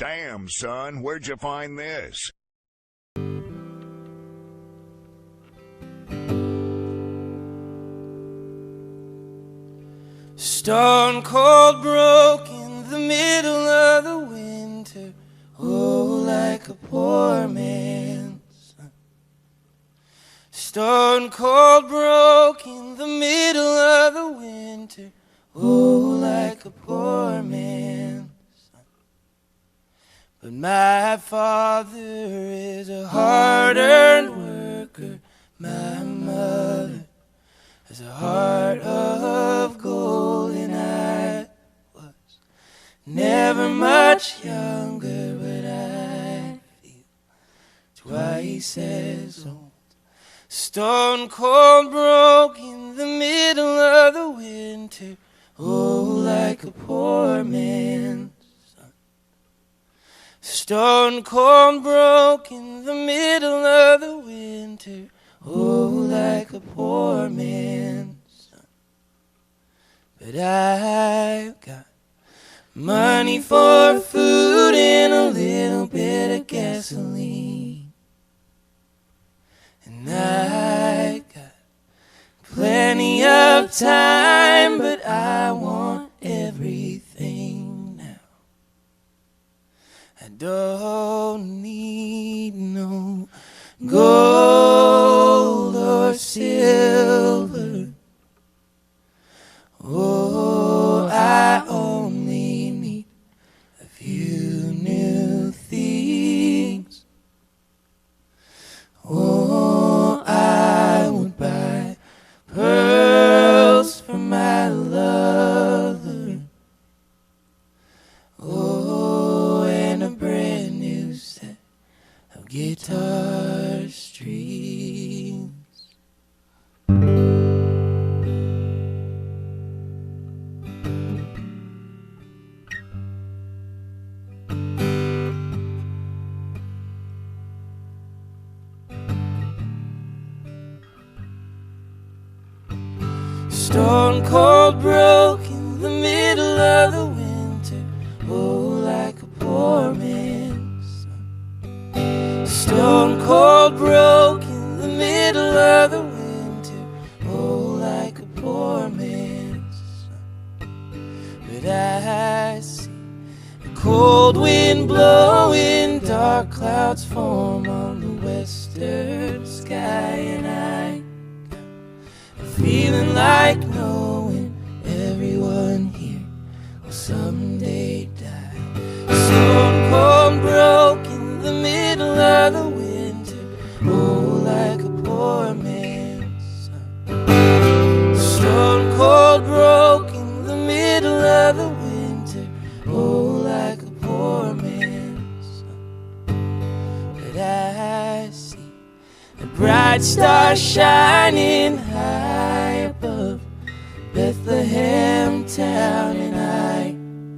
Damn, son, where'd you find this? Stone cold broke in the middle of the winter, oh, like a poor man's son. Stone cold broke in the middle of the winter, oh, like a poor man's son. But my father is a hard-earned worker, my mother has a heart of gold, and I was never much younger, but I feel twice as old. Stone cold broke in the middle of the winter, oh, like a poor man's son. Stone cold broke in the middle of the winter, oh, like a poor man's son. But I've got money for food and a little bit of gasoline, and I got plenty of time, but I want everything now. I don't need no gold or silver, oh, I only need a few new things. Oh, I would buy pearls for my lover, oh, and a brand new set of guitar strings. Stone cold broke in the middle of the winter, oh, like a poor man's son. Stone cold broke in the middle of the winter, oh, like a poor man's son. But I see the cold wind blowing, dark clouds form on the western sky, and I feeling like knowing everyone here will someday die. Stone cold broke in the middle of the winter, oh, like a poor man's son. Stone cold broke in the middle of the winter, oh, like a poor man's son. But I see a bright star shining high above Bethlehem town, and I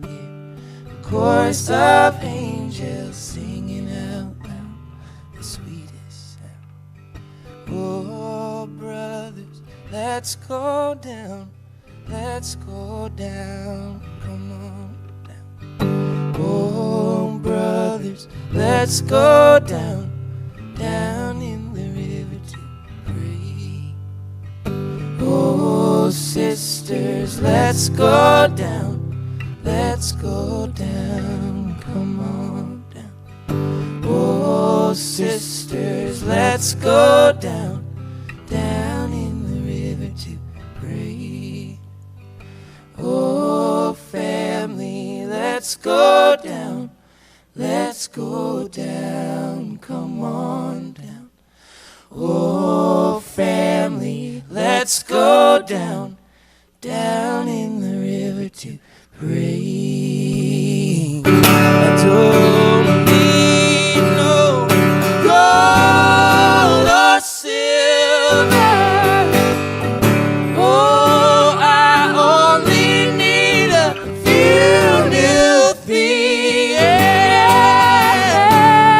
hear a chorus of angels singing out loud the sweetest sound. Oh, brothers, let's go down, let's go down, come on down. Oh, brothers, let's go down, down in the river to pray. Oh, sisters, let's go down, let's go down, come on down. Oh, sisters, let's go down, down in the river to pray. Oh, family, let's go down, let's go down, come on down. Oh, family, let's go down, down in the river to pray. I don't need no gold or silver, oh, I only need a few new things.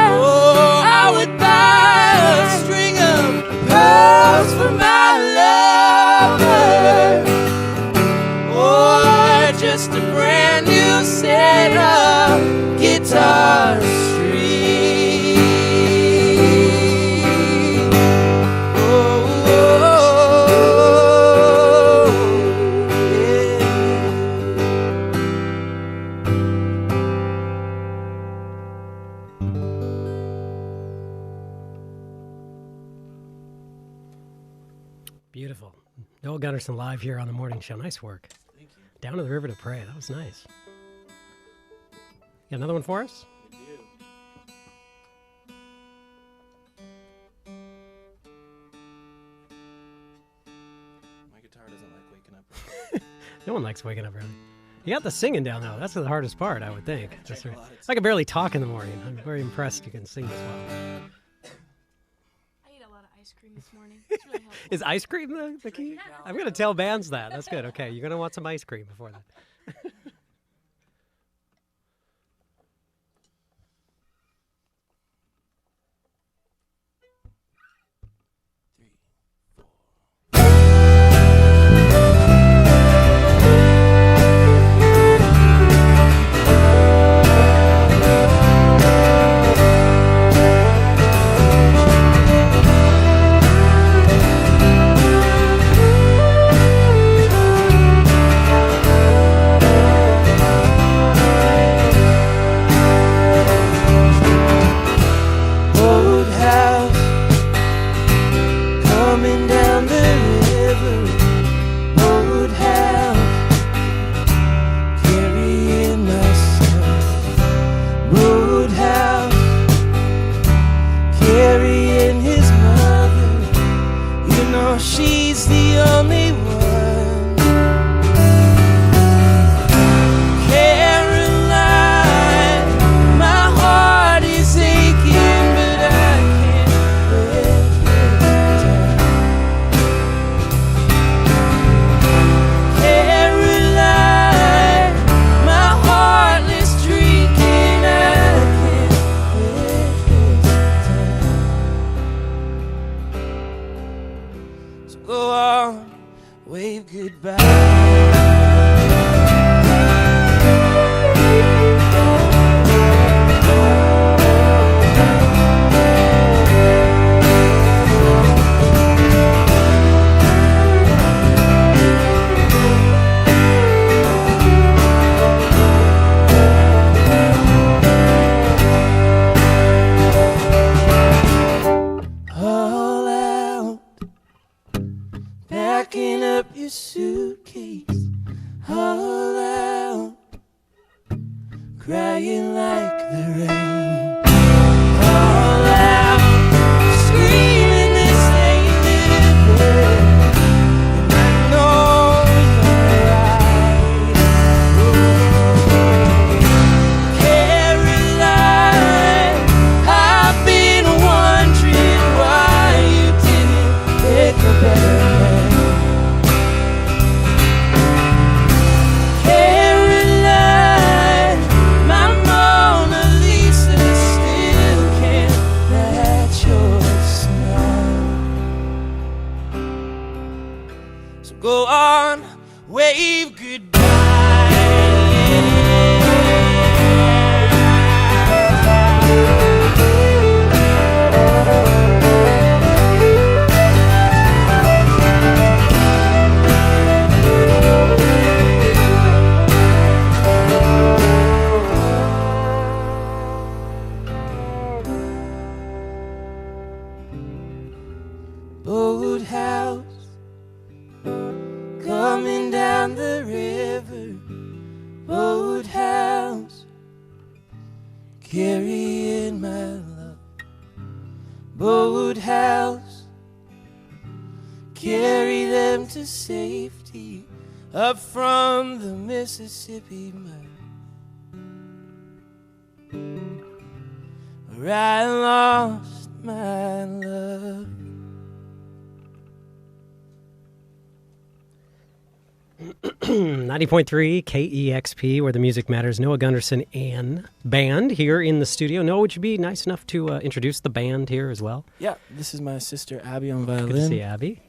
Oh, I would buy a string of pearls for my lover, or just a brand new set of guitar Noah Gundersen live here on the morning show. Nice work. Thank you. Down to the river to pray. That was nice. Got another one for us? We do. My guitar doesn't like waking up. No one likes waking up early. You got the singing down, though. That's the hardest part, I would think. That's right. a lot. I can barely talk in the morning. I'm very impressed you can sing this well. I ate a lot of ice cream this morning. It's really helpful. Is ice cream the key? I'm going to tell bands that. That's good. Okay, you're going to want some ice cream before that. She's the only one. Caroline, my heart is aching, but I can't let her down. Caroline, my heartless drinking, I can't let her down. So go on, wave goodbye. All out, packing up your suitcase. All out, crying like the rain. All out, screaming this ain't living. And I know you're right. Caroline, I've been wondering why you didn't pick a better man. Caroline, my Mona Lisa still can't match your smile. So go on, wave Boathouse, coming down the river. Boathouse, carrying my love. Boathouse, carry them to safety up from the Mississippi mud, where I lost my love. 90.3 KEXP, where the music matters. Noah Gundersen and band here in the studio. Noah, would you be nice enough to introduce the band here as well? Yeah, this is my sister Abby on violin. Good to see Abby.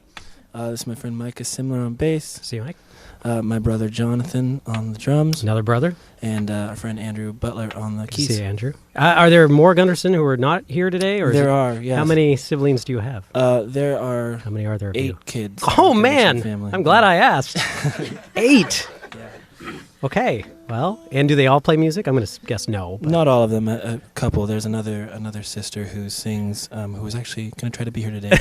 This is my friend Micah Simler on bass. See you, Mike. My brother Jonathan on the drums. Another brother. And our friend Andrew Butler on the keys. See you, Andrew. Are there more Gundersen who are not here today? Or There are, yes. How many siblings do you have? There are How many are there of 8 you? kids. Oh, in the Gundersen man. family. I'm glad I asked. 8. Yeah. Okay. Well, and do they all play music? I'm going to guess no. But. Not all of them. A couple. There's another sister who sings, who was actually going to try to be here today.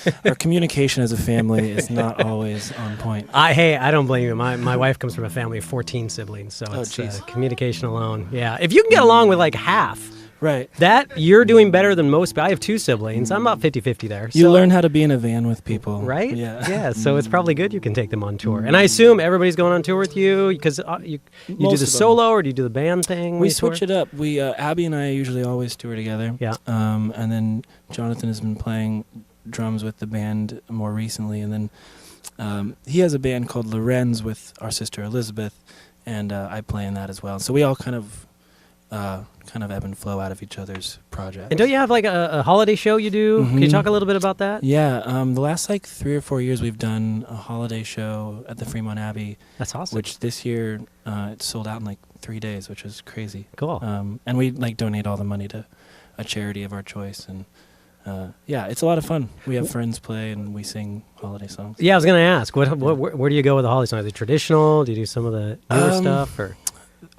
But our communication as a family is not always on point. Hey, I don't blame you. My wife comes from a family of 14 siblings, so it's communication alone. Yeah. If you can get along with like half. Right. That, you're doing better than most. I have 2 siblings. I'm about 50-50 there. You learn how to be in a van with people. Right? Yeah. Yeah, so it's probably good you can take them on tour. And I assume everybody's going on tour with you because you do the solo or do you do the band thing? We switch it up. We Abby and I usually always tour together. Yeah. And then Jonathan has been playing drums with the band more recently. And then he has a band called Lorenz with our sister Elizabeth, and I play in that as well. So we all kind of ebb and flow out of each other's projects. And don't you have like a holiday show you do? Mm-hmm. Can you talk a little bit about that? Yeah, the last like 3 or 4 years we've done a holiday show at the Fremont Abbey. That's awesome. Which this year it sold out in like 3 days, which is crazy. Cool. And we like donate all the money to a charity of our choice, and yeah, it's a lot of fun. We have friends play and we sing holiday songs. Yeah, I was going to ask, where do you go with the holiday songs? Is it traditional? Do you do some of the newer stuff? Or?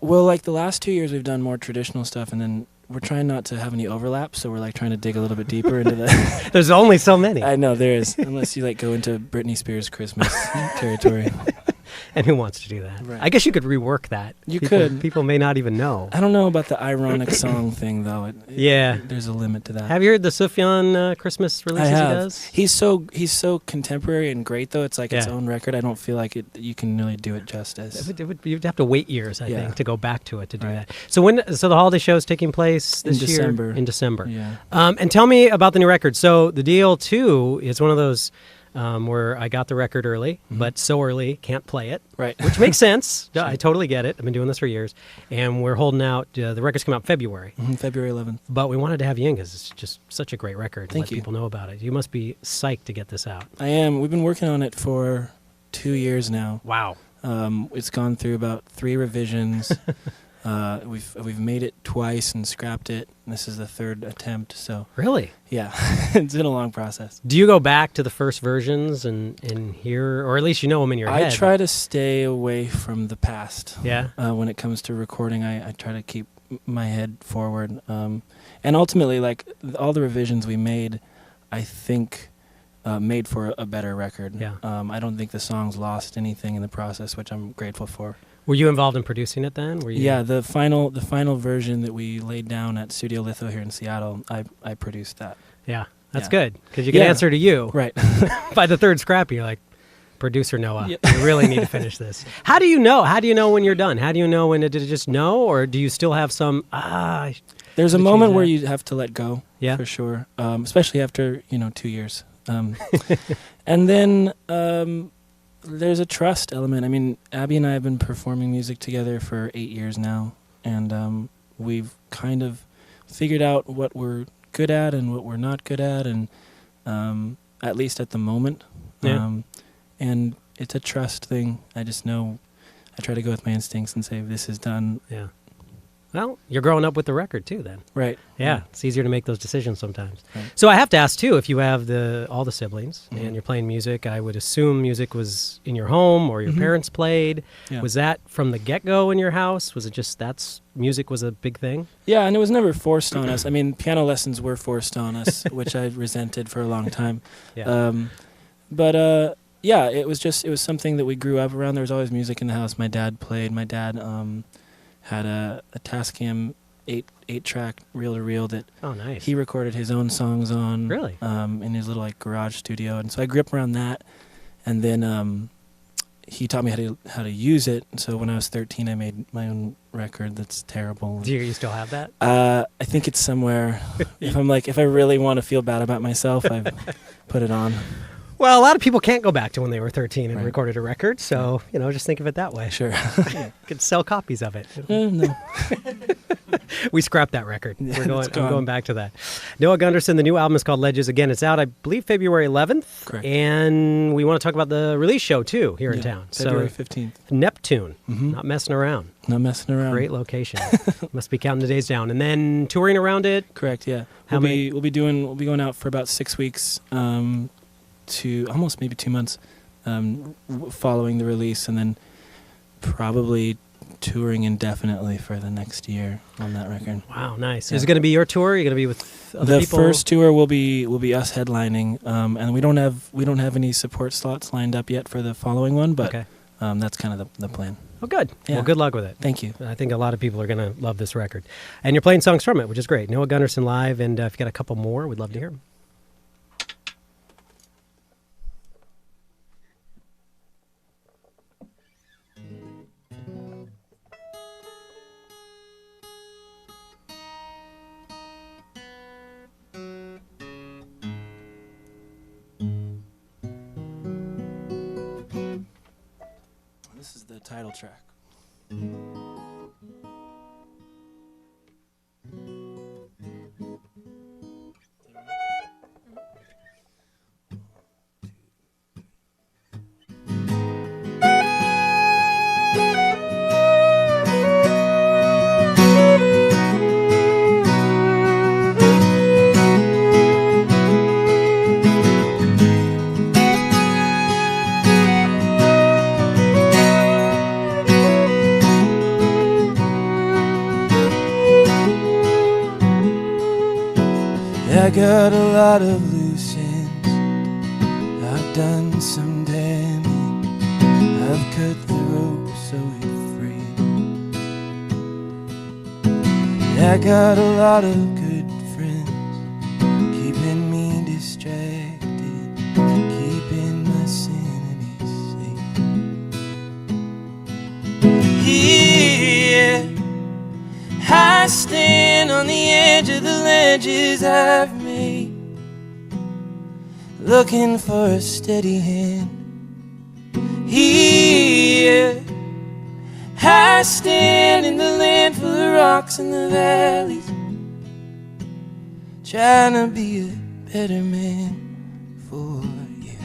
Well, like the last 2 years we've done more traditional stuff, and then we're trying not to have any overlap, so we're like trying to dig a little bit deeper into the... There's only so many. I know, there is, unless you like go into Britney Spears Christmas territory. And who wants to do that? Right. I guess you could rework that. Could. People may not even know. I don't know about the ironic song thing, though. Yeah. There's a limit to that. Have you heard the Sufjan Christmas releases I have. he does? He's so contemporary and great, though. It's like its own record. I don't feel like you can really do it justice. You'd have to wait years, I think, to go back to it to do that. So the holiday show is taking place this year? In December. Yeah. And tell me about the new record. So the deal, too, is one of those... where I got the record early, but so early, can't play it. Right. Which makes sense. Sure. I totally get it. I've been doing this for years. And we're holding out. The record's come out February. February 11th. But we wanted to have you in because it's just such a great record. Thank you. Let people know about it. You must be psyched to get this out. I am. We've been working on it for 2 years now. Wow. It's gone through about 3 revisions. We've made it twice and scrapped it. This is the 3rd attempt. So really, yeah, it's been a long process. Do you go back to the first versions and hear, or at least you know them in your head? I try to stay away from the past. Yeah. When it comes to recording, I try to keep my head forward. And ultimately, like all the revisions we made, I think made for a better record. Yeah. I don't think the songs lost anything in the process, which I'm grateful for. Were you involved in producing it then? Yeah, the final version that we laid down at Studio Litho here in Seattle, I produced that. Yeah, that's good because you can answer to you. Right. By the 3rd scrap, you're like, producer Noah, you really need to finish this. How do you know? How do you know when you're done? How do you know when did it just know, or do you still have some? There's a moment where you have to let go. Yeah, for sure. Especially after 2 years. And then. There's a trust element. I mean, Abby and I have been performing music together for 8 years now, and we've kind of figured out what we're good at and what we're not good at, and at least at the moment. Yeah. And it's a trust thing. I just know I try to go with my instincts and say, this is done. Yeah. Well, you're growing up with the record too then. Right. Yeah, it's easier to make those decisions sometimes. Right. So I have to ask too, if you have all the siblings and you're playing music, I would assume music was in your home or your parents played. Yeah. Was that from the get-go in your house? Was it just music was a big thing? Yeah, and it was never forced on us. I mean, piano lessons were forced on us, which I resented for a long time. Yeah. Yeah, it was something that we grew up around. There was always music in the house. My dad played. My dad had a Tascam 8-track reel-to-reel that he recorded his own songs on. Really? In his little garage studio, and so I grew up around that. And then he taught me how to use it. And so when I was 13, I made my own record. That's terrible. Do you still have that? I think it's somewhere. If I really want to feel bad about myself, I put it on. Well, a lot of people can't go back to when they were 13 and recorded a record, so, just think of it that way. Sure. Could sell copies of it. No. We scrapped that record. I'm going back to that. Noah Gundersen, the new album is called Ledges. Again, it's out, I believe, February 11th. Correct. And we want to talk about the release show, too, here in town. February 15th. Neptune. Not messing around. Not messing around. Great location. Must be counting the days down. And then touring around it? Correct, yeah. We'll be going out for about 6 weeks. To almost maybe 2 months following the release, and then probably touring indefinitely for the next year on that record. Wow, nice. Yeah. Is it going to be your tour? Are you going to be with other people? The first tour will be us headlining, and we don't have any support slots lined up yet for the following one, but Okay. That's kind of the plan. Oh, good. Yeah. Well, good luck with it. Thank you. I think a lot of people are going to love this record. And you're playing songs from it, which is great. Noah Gundersen live, and if you got a couple more, we'd love to hear them. This is the title track. I got a lot of loose ends. I've done some damage. I've cut the rope so it free. I got a lot of good friends keeping me distracted, keeping my sanity safe. Here I stand on the edge of the ledges I've made, looking for a steady hand. Here I stand in the land full of rocks and the valleys, trying to be a better man for you.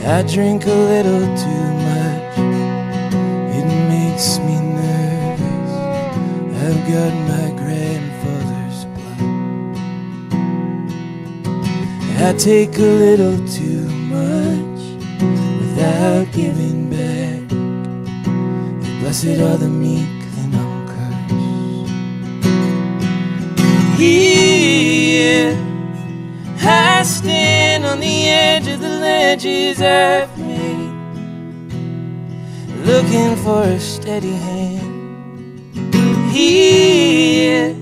I drink a little too much, it makes me nervous. I've got my grandfather's blood. I take a little too much without giving back. Blessed are the meek, then I'm cursed. Here I stand on the edge of the ledges I've made, looking for a steady hand. Here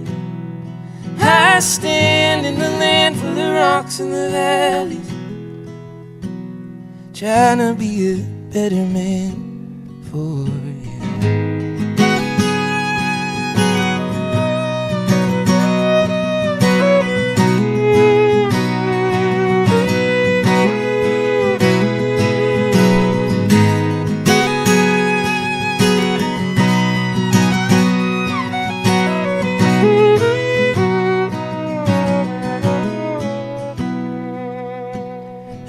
I stand in the land full of rocks and the valleys, trying to be a better man for you.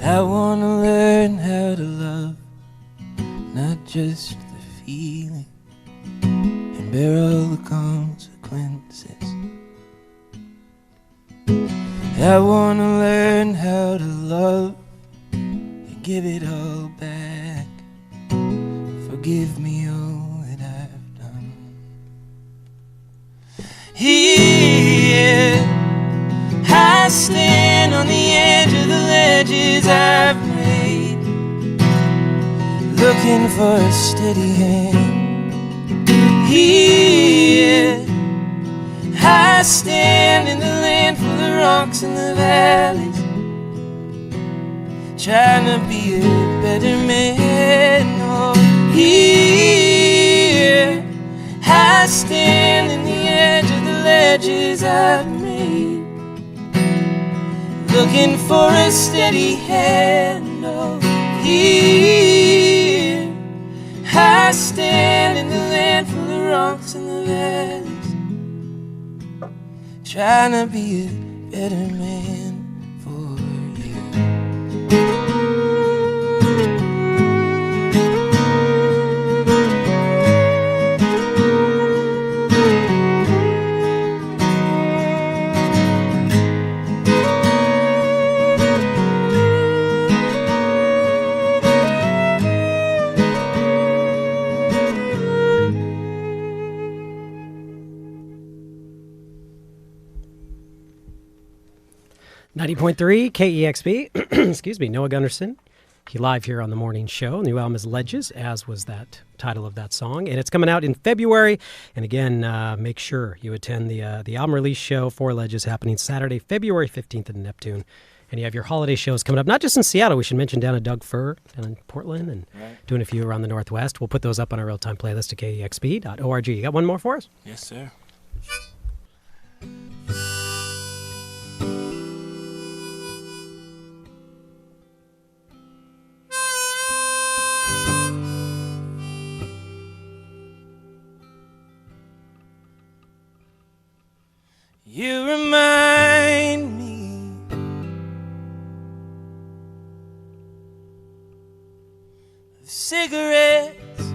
I wanna learn how to love, not just the feeling, and bear all the consequences. I wanna learn how to love and give it all back. Forgive me all that I've done. Here I stand on the edge of the ledges I've made, looking for a steady hand. Here I stand in the land full of rocks and the valleys, trying to be a better man. Oh, here I stand in the edge of the ledges I've made, looking for a steady hand. Oh, here I stand in the land full of rocks and the valleys, trying to be a better man for you. 90.3 KEXP. Excuse me, Noah Gundersen. He live here on the morning show. New album is Ledges, as was that title of that song. And it's coming out in February. And again, make sure you attend the album release show for Ledges happening Saturday, February 15th in Neptune. And you have your holiday shows coming up, not just in Seattle. We should mention down at Doug Fir, down in Portland, and doing a few around the Northwest. We'll put those up on our real-time playlist at kexp.org. You got one more for us? Yes, sir. You remind me of cigarettes,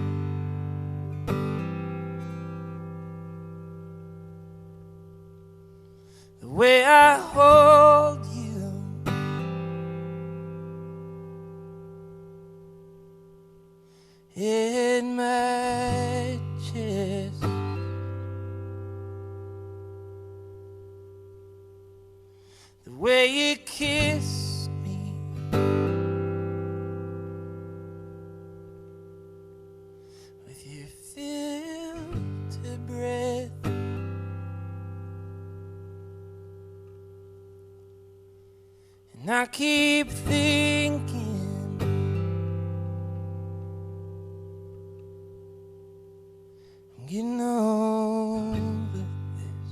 the way I hold you, in my chest. The way you kiss me, with your filtered breath, and I keep thinking I'm getting over this.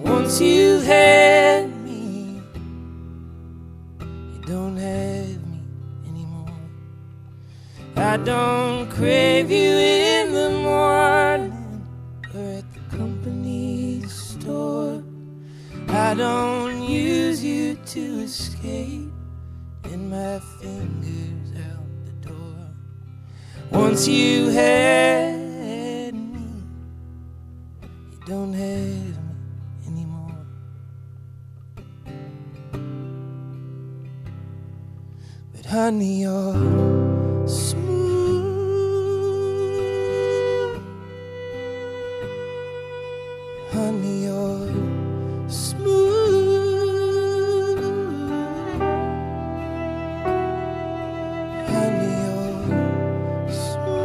Once you had me, you don't have me anymore. I don't crave you in the morning or at the company store. I don't use you to escape, and my fingers out the door. Once you had me, you don't have me anymore. But honey, you're smooth. Honey, you're smooth. Honey, you're smooth.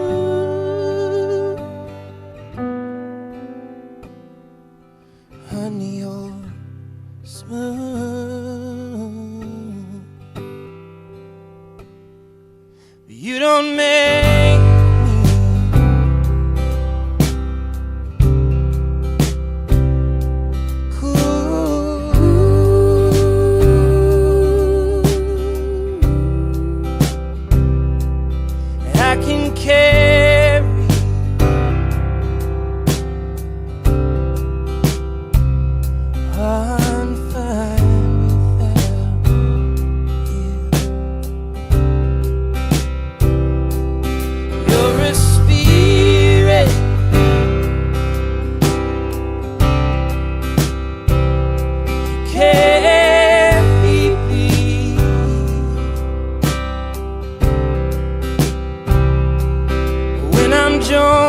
Honey, you're smooth. But you don't make me. Cool. I can carry on fine without you. You're a spirit, you can't be beat. When I'm jonesing,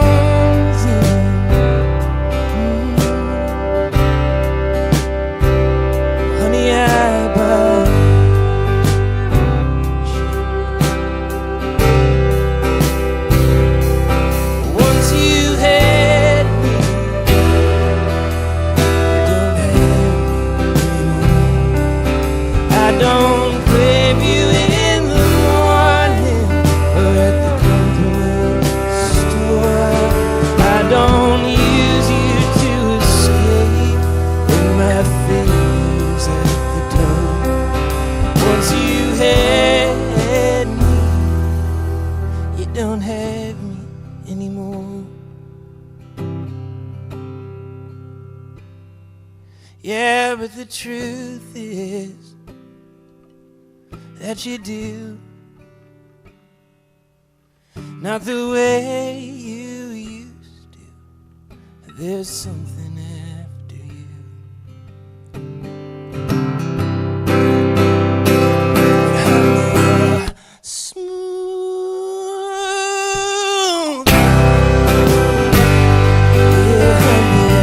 honey, I bite you. Once you had me, you don't have me anymore. I don't crave you in the morning or at the company store. I don't use you to escape, and my fingers at the door. Once you had me, you don't have me anymore. Yeah, but the truth is that you do, not the way you used to. There's something after you. Honey, you're smooth. Yeah, honey,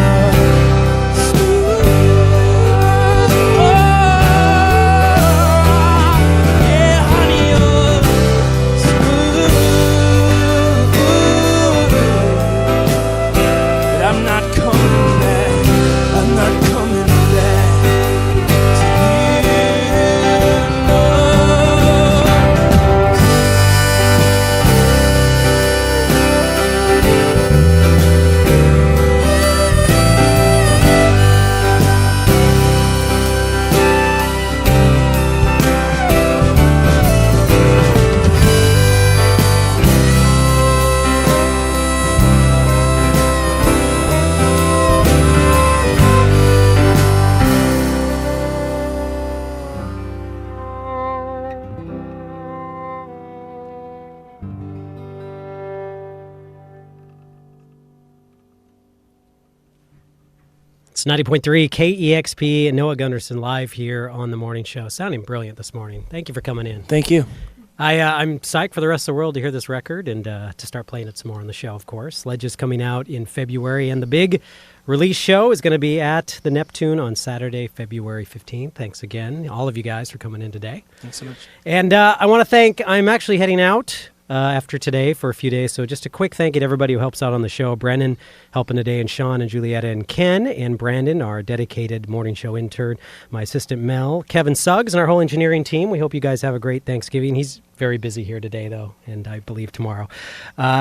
It's 90.3 KEXP and Noah Gundersen live here on the morning show. Sounding brilliant this morning. Thank you for coming in. Thank you. I'm psyched for the rest of the world to hear this record and to start playing it some more on the show, of course. Ledge is coming out in February, and the big release show is going to be at the Neptune on Saturday, February 15th. Thanks again, all of you guys, for coming in today. Thanks so much. And I want to thank, I'm actually heading out after today for a few days, so just a quick thank you to everybody who helps out on the show. Brennan helping today, and Sean and Julietta and Ken and Brandon, our dedicated morning show intern, my assistant Mel, Kevin Suggs, and our whole engineering team. We hope you guys have a great Thanksgiving. He's very busy here today, though, and I believe tomorrow.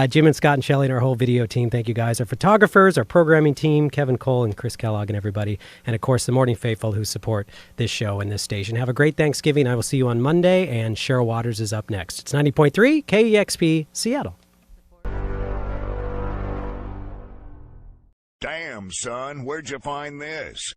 Jim and Scott and Shelley and our whole video team, thank you guys. Our photographers, our programming team, Kevin Cole and Chris Kellogg and everybody. And, of course, the Morning Faithful who support this show and this station. Have a great Thanksgiving. I will see you on Monday, and Cheryl Waters is up next. It's 90.3 KEXP Seattle. Damn, son, where'd you find this?